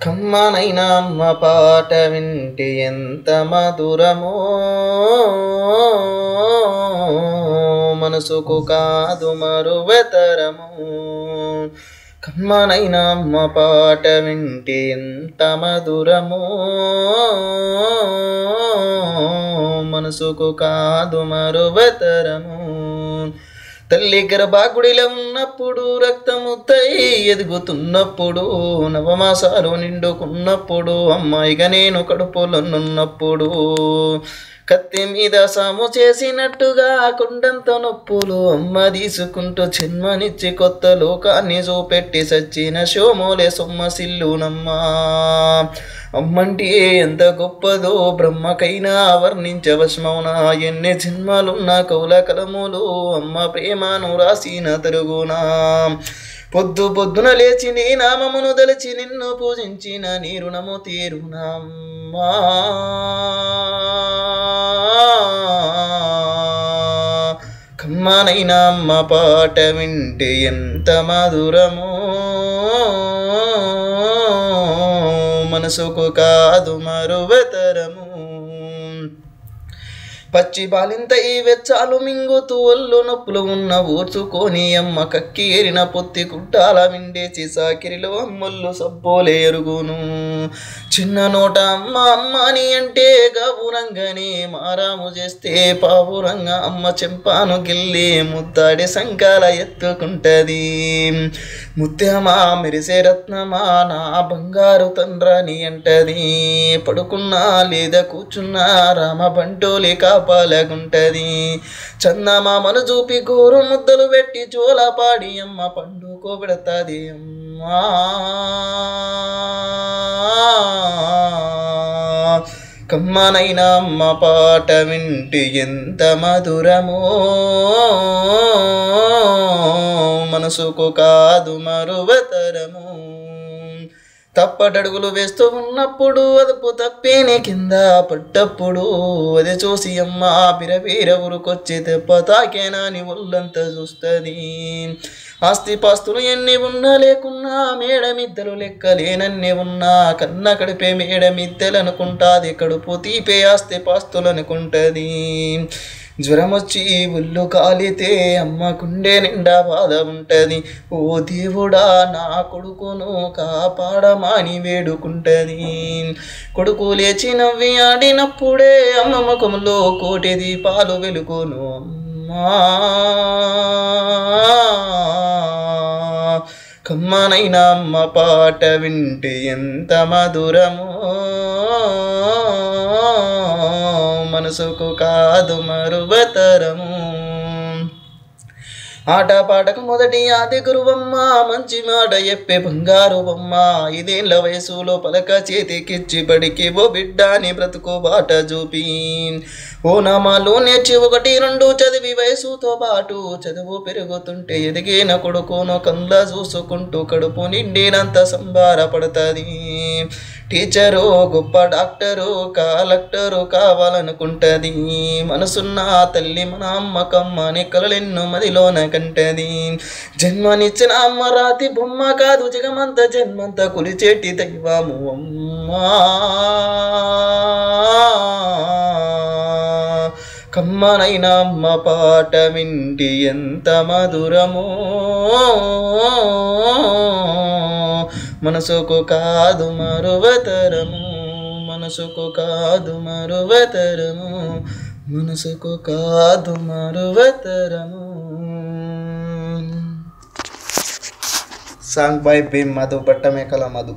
కమ్మనైనా అమ్మ పాట వింటే ఎంత మధురమో, మనసుకు కాదు మరువతరము. కమ్మనైనా అమ్మ పాట వింటే ఎంత మధురమో, మనసుకు కాదు మరువతరము. తల్లి గర్భాగుడిలో ఉన్నప్పుడు, రక్తముద్దై ఎదుగుతున్నప్పుడు, నవమాసాలు నిండుకున్నప్పుడు, అమ్మాయిగా నేను కడుపులోనున్నప్పుడు, కత్తి మీద సాము చేసినట్టుగా కొండంత నొప్పులు అమ్మ తీసుకుంటూ జన్మనిచ్చి కొత్త లోకాన్ని చూపెట్టి సచ్చిన శోమోలే సొమ్మసిల్లునమ్మా. అమ్మంటే ఎంత గొప్పదో బ్రహ్మకైనా వర్ణించవశమౌనా. ఎన్ని జన్మలున్న కౌల కలములు అమ్మ ప్రేమను రాసిన తరుగునా. పొద్దు పొద్దున లేచి నీ నామమును దలిచి నిన్ను పూజించిన నీ రుణము తీరునమ్మా. కమ్మనైనా అమ్మ పాట వింటే ఎంత మధురమో, మనసుకు కాదు మరువతరము. పచ్చి బాలింత ఈ వెచ్చాలు మింగుతూ ఒళ్ళు నొప్పులు ఉన్న ఊర్చుకొని అమ్మ కక్కి ఏరిన పొత్తి కుట్టాల మిండేసి సాకిరిలో అమ్మొల్లు సబ్బోలే ఎరుగును. చిన్న నోట అమ్మ అమ్మని అంటే గాబురంగానే మారాము చేస్తే పావురంగా అమ్మ చెంపాను గిల్లి ముద్దాడి సంకాల ఎత్తుకుంటది. ముత్యమా మెరిసే రత్నమా నా బంగారు తండ్రని అంటది. పడుకున్నా లేదా కూర్చున్నా రామ బంటోలి కాపాలగుంటది. చందమామను చూపి గోరు ముద్దలు పెట్టి జోలపాడి అమ్మ పండుకోబెడతాది అమ్మా. కమ్మనైనా అమ్మ పాట వింటే ఎంత మధురమో, మనసుకు కాదు మరువతరము. తప్పటడుగులు వేస్తూ ఉన్నప్పుడు, అదుపు తప్పేని కింద పడ్డప్పుడు, అది చూసి అమ్మ బిరబీర ఊరుకొచ్చి తెప్ప తాకేనా నీ ఒళ్ళంతా చూస్తుంది. ఆస్తి పాస్తులు ఎన్ని ఉన్నా లేకున్నా, మేడమిద్దలు లెక్కలేనన్ని ఉన్నా, కన్న కడిపే మేడమిద్దెలనుకుంటాది, కడుపు తీపే ఆస్తి పాస్తులనుకుంటది. జ్వరం వచ్చి ఒళ్ళు కాలితే అమ్మ కుండే నిండా బాధ ఉంటది. ఓ దేవుడా నా కొడుకును కాపాడమాని వేడుకుంటది. కొడుకు లేచి నవ్వి ఆడినప్పుడే అమ్మ ముఖంలో కోటి దీపాలు వెలుగును అమ్మా. కమ్మనైనా అమ్మ పాట వింటే ఎంత మధురమో, మనసుకు కాదు మరువతరము. ఆట పాటకు మొదటి ఆది గురువమ్మ, మంచి మాట చెప్పే బంగారు బొమ్మ. 5 ఏళ్ల వయసులో పలక చేతికిచ్చి బడికి ఓ బిడ్డాని బ్రతుకు బాట చూపి, ఓ నామాలు నేర్చి 1, 2 చదివి వయసుతో పాటు చదువు పెరుగుతుంటే ఎదిగిన కొడుకును కండ్ల చూసుకుంటూ కడుపు నిండినంత సంబారపడుతుంది. టీచరు గొప్ప డాక్టరు కలెక్టరు కావాలనుకుంటది. మనసున్న తల్లి మన అమ్మకమ్మని కలలెన్నో మదిలోన కంటది. జన్మనిచ్చిన అమ్మ రాతి బొమ్మ కాదు, జగమంత జన్మంత కొలిచేటి దైవము అమ్మా. కమ్మనైనా అమ్మ పాట వింటే ఎంత మధురమో, మనసుకు కాదు మరువతరము. మనసుకు కాదు మరువతరము. మనసుకు కాదు మరువతరము. Song by B Madhu, Battamekala Madhu.